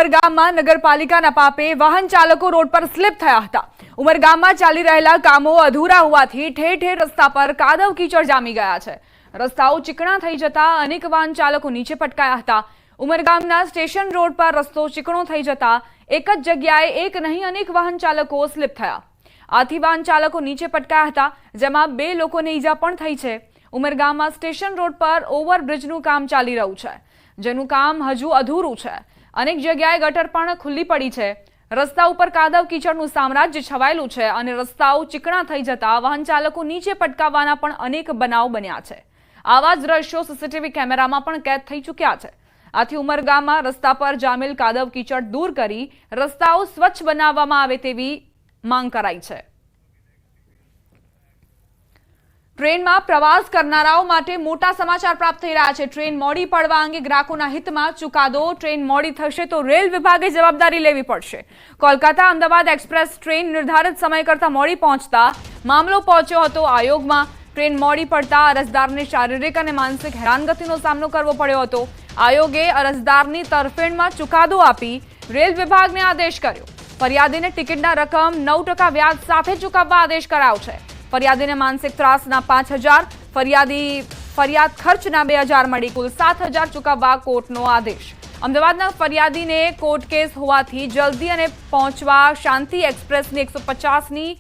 ઉમરગામમાં નગરપાલિકાના પાપે વાહન ચાલકો રોડ પર સ્લીપ થયા હતા। ઉમરગામમાં ચાલી રહેલા કામો અધૂરા હોવાથી ઠેર ઠેર રસ્તા પર કાદવ કીચડ જામી ગયા છે। રસ્તાઓ ચીકણા થઈ જતા અનેક વાહન ચાલકો નીચે પટકાયા હતા। ઉમરગામના સ્ટેશન રોડ પર રસ્તો ચીકણો થઈ જતા એક જ જગ્યાએ એક નહીં અનેક વાહન ચાલકો સ્લીપ થયા। આથી વાહન ચાલકો નીચે પટકાયા હતા, જેમાં 2 લોકોને ઈજા પણ થઈ છે। ઉમરગામમાં સ્ટેશન રોડ પર ઓવરબ્રિજનું કામ ચાલી રહ્યું છે, જેનું કામ હજુ અધૂરું છે। અનેક જગ્યાએ ગટર પણ ખુલ્લી પડી છે। રસ્તા ઉપર કાદવ કીચડનું સામ્રાજ્ય છવાયેલું છે અને રસ્તાઓ ચીકણા થઈ જતા વાહન ચાલકો નીચે પટકાવવાના પણ અનેક બનાવ બન્યા છે। આવા જ દ્રશ્યો સીસીટીવી કેમેરામાં પણ કેદ થઈ ચૂક્યા છે। આથી ઉમરગામમાં રસ્તા પર જામેલ કાદવ કીચડ દૂર કરી રસ્તાઓ સ્વચ્છ બનાવવામાં આવે તેવી માંગ કરાઈ છે। ટ્રેનમાં પ્રવાસ કરનારાઓ માટે મોટા સમાચાર પ્રાપ્ત થઈ રહ્યા છે। ટ્રેન મોડી પડવા અંગે ગ્રાહકોના હિતમાં ચુકાદો। ટ્રેન મોડી થશે તો રેલ વિભાગે જવાબદારી લેવી પડશે। કોલકાતા અમદાવાદ એક્સપ્રેસ ટ્રેન નિર્ધારિત સમય કરતા મોડી પહોંચતા મામલો પહોંચ્યો હતો આયોગમાં। ટ્રેન મોડી પડતા અરજદારને શારીરિક અને માનસિક હેરાનગતિનો સામનો કરવો પડ્યો હતો। આયોગે અરજદારની તરફેણમાં ચુકાદો આપી રેલ વિભાગને આદેશ કર્યો। ફરિયાદીને ટિકિટના રકમ 9% વ્યાજ સાથે ચૂકવવા આદેશ કરાયો છે। ફરિયાદીને માનસિક ત્રાસના 5000, ફરિયાદ ખર્ચના 2000 મળી કુલ 7000 ચૂકવવા કોર્ટનો આદેશ। અમદાવાદના ફરિયાદીને કોર્ટ કેસ હોવાથી જલ્દી અને પહોંચવા શાંતિ એક્સપ્રેસની 150ની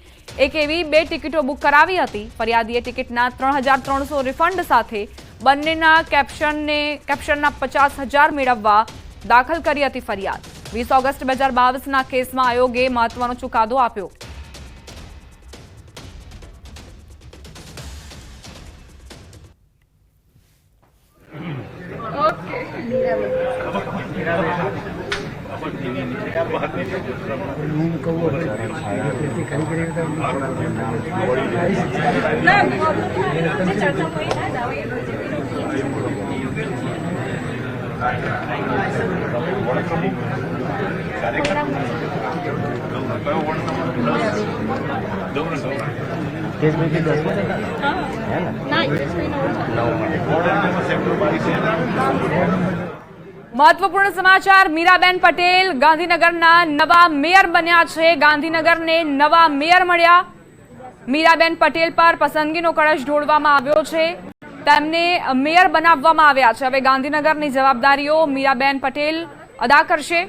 એક એવી 2 ટિકિટો બુક કરાવી હતી। ફરિયાદીએ ટિકિટના 3300 રિફંડ સાથે બંનેના કેપ્શનના 50000 મેળવવા દાખલ કરી હતી ફરિયાદ। 20 ઓગસ્ટ 2022ના કેસમાં આયોગે મહત્વનો ચુકાદો આપ્યો। મહત્વપૂર્ણ સમાચાર। મીરાબેન પટેલ ગાંધીનગરના નવા મેયર બન્યા છે। ગાંધીનગરને નવા મેયર મળ્યા। મીરાબેન પટેલ પર પસંદગીનો કળશ ઢોળવામાં આવ્યો છે। તેમને મેયર બનાવવામાં આવ્યા છે। હવે ગાંધીનગરની જવાબદારીઓ મીરાબેન પટેલ અદા કરશે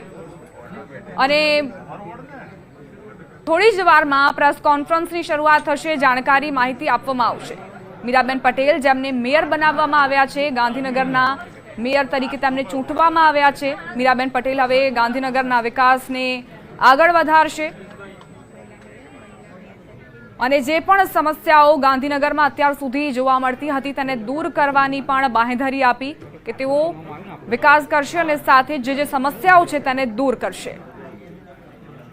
અને થોડી જ વારમાં પ્રેસ કોન્ફરન્સની શરૂઆત થશે। જાણકારી માહિતી આપવામાં આવશે। મીરાબેન પટેલ જેમને મેયર બનાવવામાં આવ્યા છે, ગાંધીનગરના મેયર તરીકે તેમને ચૂંટવામાં આવ્યા છે। મીરાબેન પટેલ હવે ગાંધીનગરના વિકાસને આગળ વધારશે અને જે પણ સમસ્યાઓ ગાંધીનગરમાં અત્યાર સુધી જોવા મળતી હતી તેને દૂર કરવાની પણ બાંહેધરી આપી કે તેઓ વિકાસ કરશે અને સાથે જે સમસ્યાઓ છે તેને દૂર કરશે।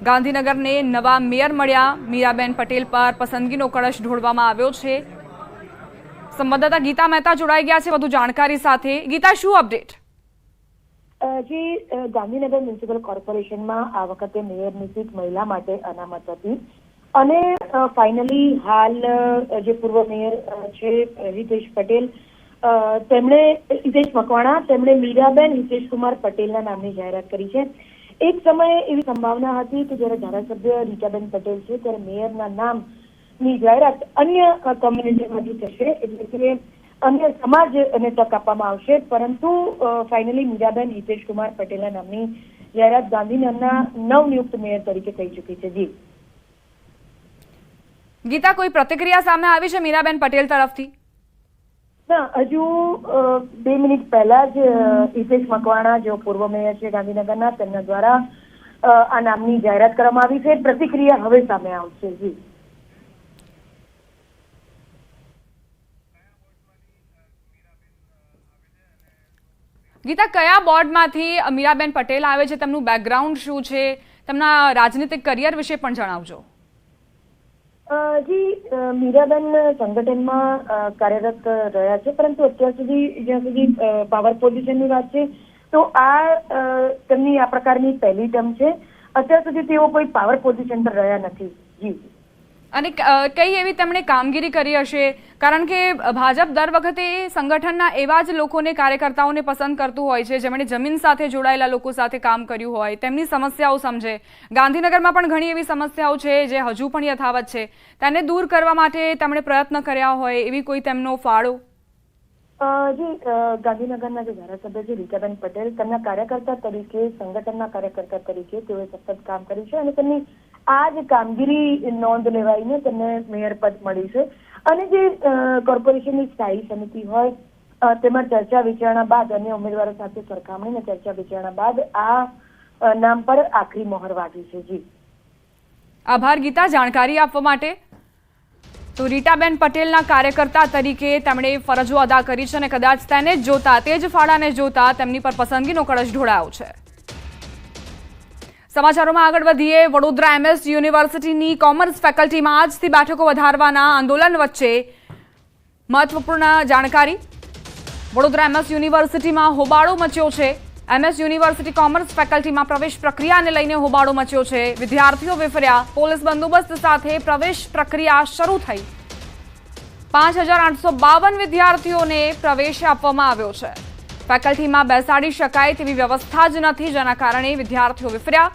ગાંધીનગરને નવા મેયર મળ્યા। મીરાબેન પટેલ પર પસંદગીનો કળશ ઢોળવામાં આવ્યો છે। સંવાદદાતા ગીતા મહેતા જોડાઈ ગયા છે વધુ જાણકારી સાથે। ગીતા, શું અપડેટ? ગાંધીનગર મ્યુનિસિપલ કોર્પોરેશનમાં આ વખતે મેયરની સીટ મહિલા માટે અનામત હતી અને ફાઇનલી હાલ જે પૂર્વ મેયર છે હિતેશ પટેલ, હિતેશ મકવાણા, તેમણે મીરાબેન હિતેશકુમાર પટેલના નામની જાહેરાત કરી છે। એક સમયે એવી સંભાવના હતી કે જ્યારે ધારાસભ્ય રીટાબેન પટેલ છે ત્યારે મેયરના નામની જાહેરાત અન્ય કમ્યુનિટીમાંથી થશે, એટલે કે અન્ય સમાજને તક આપવામાં આવશે, પરંતુ ફાઇનલી મીરાબેન હિતેશકુમાર પટેલના નામની જાહેરાત ગાંધીનગરના નવનિયુક્ત મેયર તરીકે થઈ ચૂકી છે। જી ગીતા, કોઈ પ્રતિક્રિયા સામે આવી છે મીરાબેન પટેલ તરફથી? ના, હજુ 2 મિનિટ પહેલા જ હિતેશ મકવાણા જેઓ પૂર્વ મેયર છે ગાંધીનગરના, તેમના દ્વારા આ નામની જાહેરાત કરવામાં આવી છે। પ્રતિક્રિયા હવે સામે આવશે। જી ગીતા, કયા બોર્ડમાંથી મીરાબેન પટેલ આવે છે? તેમનું બેકગ્રાઉન્ડ શું છે? તેમના રાજનીતિક કરિયર વિશે પણ જણાવજો। જી, મીરાબેન સંગઠનમાં કાર્યરત રહ્યા છે, પરંતુ અત્યાર સુધી જ્યાં સુધી પાવર પોઝિશનની વાત છે તો આ તેમની આ પ્રકારની પહેલી ટર્મ છે। અત્યાર સુધી તેઓ કોઈ પાવર પોઝિશન પર રહ્યા નથી। જી અને કઈ એવી તેમણે કામગીરી કરી હશે? કારણ કે ભાજપ દર વખતે સંગઠનના એવા જ લોકોને, કાર્યકર્તાઓને પસંદ કરતું હોય છે જેમણે જમીન સાથે જોડાયેલા લોકો સાથે કામ કર્યું હોય, તેમની સમસ્યાઓ સમજે. ગાંધીનગરમાં પણ ઘણી એવી સમસ્યાઓ છે જે હજુ પણ યથાવત છે, તેને દૂર કરવા માટે તેમણે પ્રયત્ન કર્યા હોય, એવી કોઈ તેમનો ફાળો? ગાંધીનગરના જે ધારાસભ્ય છે રીટાબેન પટેલ, તેમના કાર્યકર્તા તરીકે, સંગઠનના કાર્યકર્તા તરીકે તેઓએ સતત કામ કર્યું છે અને તેમની આ જ કામગીરી નોંધ લેવાઈને તેમને મેયર પદ મળ્યું છે. અને જે કોર્પોરેશનની સ્થાયી સમિતિ હોય તેમાં ચર્ચા વિચારણા બાદ અન્ય ઉમેદવારો સાથે સરખામણીને ચર્ચા વિચારણા બાદ આ નામ પર આખરી મહોર વાગી છે. જી આભાર ગીતા, જાણકારી આપવા માટે. તો રીટાબેન પટેલના કાર્યકર્તા તરીકે તેમણે ફરજો અદા કરી છે અને કદાચ તેને જ જોતા, તે જ ફાળાને જોતા તેમની પર પસંદગીનો કળશ ઢોળાયો છે. સમાચારોમાં આગળ વધીએ. વડોદરા MS યુનિવર્સિટીની કોમર્સ ફેકલ્ટીમાં આજથી બેઠકો વધારવાના આંદોલન વચ્ચે મહત્વપૂર્ણ જાણકારી. વડોદરા MS યુનિવર્સિટીમાં હોબાળો મચ્યો છે. MS યુનિવર્સિટી કોમર્સ ફેકલ્ટીમાં પ્રવેશ પ્રક્રિયાને લઈને હોબાળો મચ્યો છે. વિદ્યાર્થીઓ વિફર્યા. પોલીસ બંદોબસ્ત સાથે પ્રવેશ પ્રક્રિયા શરૂ થઈ. 5852 વિદ્યાર્થીઓને પ્રવેશ આપવામાં આવ્યો છે. ફેકલ્ટીમાં બેસાડી શકાય તેવી વ્યવસ્થા જ નથી, જેના કારણે વિદ્યાર્થીઓ વિફર્યા.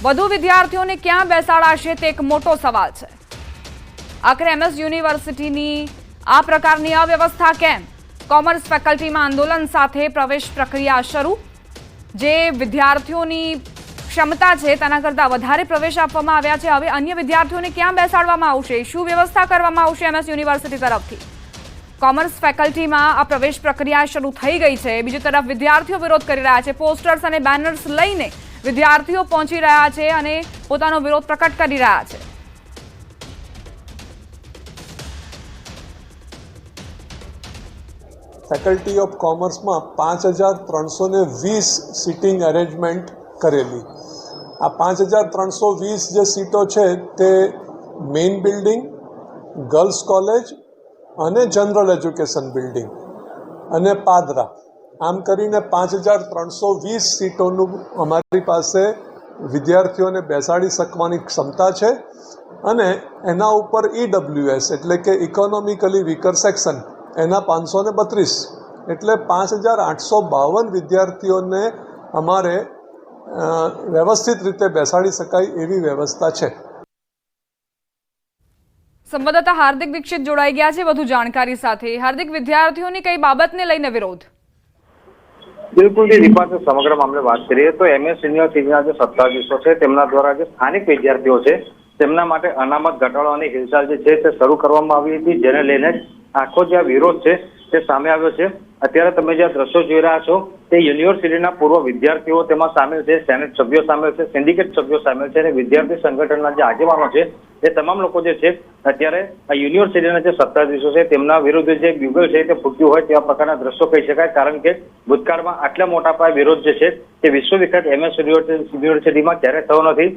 વધુ વિદ્યાર્થીઓને ક્યાં બેસાડાશે તે એક મોટો સવાલ છે. આખરે MS યુનિવર્સિટીની આ પ્રકારની અવ્યવસ્થા કેમ? કોમર્સ ફેકલ્ટીમાં આંદોલન સાથે પ્રવેશ પ્રક્રિયા શરૂ. જે વિદ્યાર્થીઓની ક્ષમતા છે તેના કરતાં વધારે પ્રવેશ આપવામાં આવ્યા છે. હવે અન્ય વિદ્યાર્થીઓને ક્યાં બેસાડવામાં આવશે? શું વ્યવસ્થા કરવામાં આવશે MS યુનિવર્સિટી તરફથી? કોમર્સ ફેકલ્ટીમાં આ પ્રવેશ પ્રક્રિયા શરૂ થઈ ગઈ છે. બીજી તરફ વિદ્યાર્થીઓ વિરોધ કરી રહ્યા છે. પોસ્ટર્સ અને બેનર્સ લઈને વિદ્યાર્થીઓ પહોંચી રહ્યા છે અને પોતાનો વિરોધ પ્રકટ કરી રહ્યા છે. ફેકલ્ટી ઓફ કોમર્સમાં 5320 સિટિંગ અરેન્જમેન્ટ કરેલી. આ 5320 જે સીટો છે તે મેઇન બિલ્ડિંગ, ગર્લ્સ કોલેજ અને જનરલ એજ્યુકેશન બિલ્ડિંગ અને પાદરા, આમ કરીને 5320 સીટોનું અમારી પાસે વિદ્યાર્થીઓને બેસાડી શકવાની ક્ષમતા છે. અને એના ઉપર EWS એટલે કે ઇકોનોમિકલી વીકર સેક્શન, એના 532, એટલે 5852 વિદ્યાર્થીઓને અમારે વ્યવસ્થિત રીતે બેસાડી શકાય એવી વ્યવસ્થા છે. સંવાદદાતા હાર્દિક દીક્ષિત જોડાઈ ગયા છે વધુ જાણકારી સાથે. હાર્દિક, વિદ્યાર્થીઓની કઈ બાબતને લઈને વિરોધ? બિલકુલ દીપા, સમગ્ર મામલે વાત કરીએ તો MS યુનિવર્સિટીના જે સત્તાધીશો છે તેમના દ્વારા જે સ્થાનિક વિદ્યાર્થીઓ છે તેમના માટે અનામત ઘટાડવાની હિલચાલ જે છે તે શરૂ કરવામાં આવી હતી, જેને લઈને આખો જે વિરોધ છે તે સામે આવ્યો છે. અત્યારે તમે જે દ્રશ્યો જોઈ રહ્યા છો તે યુનિવર્સિટીના પૂર્વ વિદ્યાર્થીઓ તેમાં સામેલ છે, સેનેટ સભ્યો સામેલ છે, સિન્ડિકેટ સભ્યો સામેલ છે અને વિદ્યાર્થી સંગઠનના જે આગેવાનો છે એ તમામ લોકો જે છે અત્યારે આ યુનિવર્સિટીના જે સત્તાધીશો છે તેમના વિરુદ્ધ જે બ્યુગલ છે તે ફૂટ્યું હોય તેવા પ્રકારના દ્રશ્યો કહી શકાય. કારણ કે ભૂતકાળમાં આટલા મોટા પાયે વિરોધ જે છે તે વિશ્વવિખ્યાત MS યુનિવર્સિટીમાં ક્યારેય થયો નથી.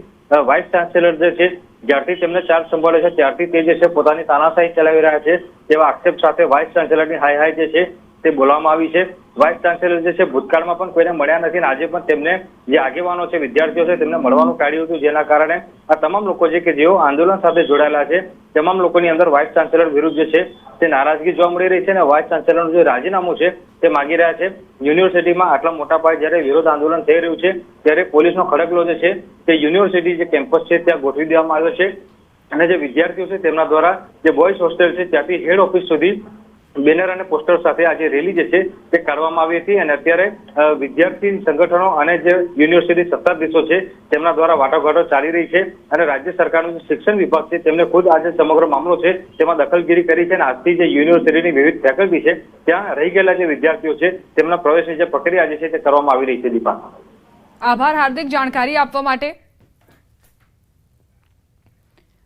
વાઇસ ચાન્સેલર જે છે જ્યારથી તેમને ચાર્જ સંભાળે છે ત્યારથી તે જે છે પોતાની તાનાશાહી ચલાવી રહ્યા છે તેવા આક્ષેપ સાથે વાઇસ ચાન્સેલરની હાય જે છે તે બોલવામાં આવી છે. વાઇસ ચાન્સેલર જે છે ભૂતકાળમાં પણ કોઈને મળ્યા નથી અને આજે પણ તેમને જે આગેવાનો છે, વિદ્યાર્થીઓ છે, તેમને મળવાનું ટાળ્યું હતું, જેના કારણે આ તમામ લોકો છે કે જેઓ આંદોલન સાથે જોડાયેલા છે તમામ લોકોની અંદર વાઇસ ચાન્સેલર વિરુદ્ધ જે છે તે નારાજગી જોવા મળી રહી છે અને વાઇસ ચાન્સેલરનું જે રાજીનામું છે તે માંગી રહ્યા છે. યુનિવર્સિટીમાં આટલા મોટા પાયે જ્યારે વિરોધ આંદોલન થઈ રહ્યું છે ત્યારે પોલીસનો ખડકલો જે છે તે યુનિવર્સિટી જે કેમ્પસ છે ત્યાં ગોઠવી દેવામાં આવ્યો છે અને જે વિદ્યાર્થીઓ છે તેમના દ્વારા જે બોયઝ હોસ્ટેલ છે ત્યાંથી હેડ ઓફિસ સુધી બેનર અને પોસ્ટર સાથે આજે રેલી જે છે તે કાઢવામાં આવી હતી. અને અત્યારે વિદ્યાર્થી સંગઠનો અને જે યુનિવર્સિટી સત્તાધીશો છે તેમના દ્વારા વાટાઘાટો ચાલી રહી છે અને રાજ્ય સરકારનું જે શિક્ષણ વિભાગ છે તેમને ખુદ આજે સમગ્ર મામલો છે તેમાં દખલગીરી કરી છે અને આજથી જે યુનિવર્સિટીની વિવિધ ફેકલ્ટી છે ત્યાં રહી ગયેલા જે વિદ્યાર્થીઓ છે તેમના પ્રવેશની જે પ્રક્રિયા જે છે તે કરવામાં આવી રહી છે. દીપા, આભાર હાર્દિક જાણકારી આપવા માટે.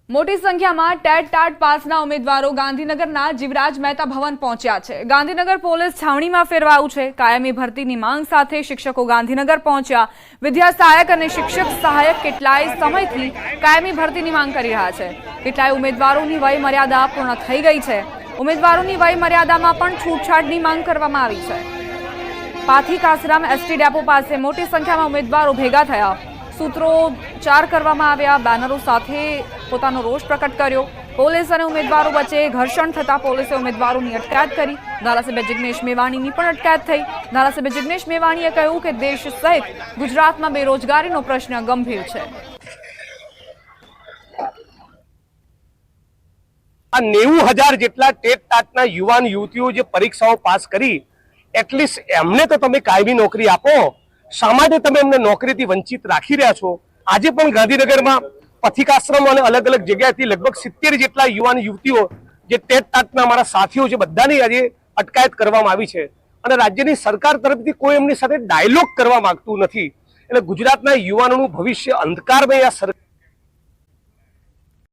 મોટી સંખ્યામાં ટેટ ટાટ પાસના ઉમેદવારો ગાંધીનગરના જીવરાજ મહેતા ભવન પહોંચ્યા છે. ગાંધીનગર પોલીસ છાવણીમાં ફેરવાયું છે. કાયમી ભરતીની માંગ સાથે શિક્ષકો ગાંધીનગર પહોંચ્યા. વિદ્યા સહાયક અને શિક્ષક સહાયક કેટલાય સમયથી કાયમી ભરતીની માંગ કરી રહ્યા છે. કેટલાય ઉમેદવારોની વય મર્યાદા પૂર્ણ થઈ ગઈ છે. ઉમેદવારોની વય મર્યાદામાં પણ છૂટછાટની માંગ કરવામાં આવી છે. પાથી કાસરામ ST ડેપો પાસે મોટી સંખ્યામાં ઉમેદવારો ભેગા થયા. સૂત્રોચ્ચાર કરવામાં આવ્યા, બેનરો સાથે પોતાનો રોષ પ્રકટ કર્યો. પોલીસ અને ઉમેદવારો વચ્ચે ઘર્ષણ થતા પોલીસે ઉમેદવારોની અટકાયત કરી. ધારાસભ્ય જિગ્નેશ મેવાણીની પણ અટકાયત થઈ. ધારાસભ્ય જિગ્નેશ મેવાણીએ કહ્યું કે દેશ સહિત ગુજરાતમાં બેરોજગારીનો પ્રશ્ન ગંભીર છે. આ 90,000 જેટલા ટેટ ટાટના યુવાન યુવતીઓ જે પરીક્ષાઓ પાસ કરી, એટલીસ્ટ એમને તો તમે કાયમી નોકરી આપો. શા માટે તમે એમને નોકરીથી વંચિત રાખી રહ્યા છો? આજે પણ ગાંધીનગરમાં પથિકાશ્રમ અને અલગ અલગ જગ્યાએથી લગભગ 70 જેટલા યુવાન યુવતીઓ જે ટેટ ટાટના અમારા સાથીઓ છે, બધાની આજે અટકાયત કરવામાં આવી છે અને રાજ્યની સરકાર તરફથી કોઈ એમની સાથે ડાયલોગ કરવા માંગતું નથી. એટલે ગુજરાતના યુવાનોનું ભવિષ્ય અંધકારમય આ સરકાર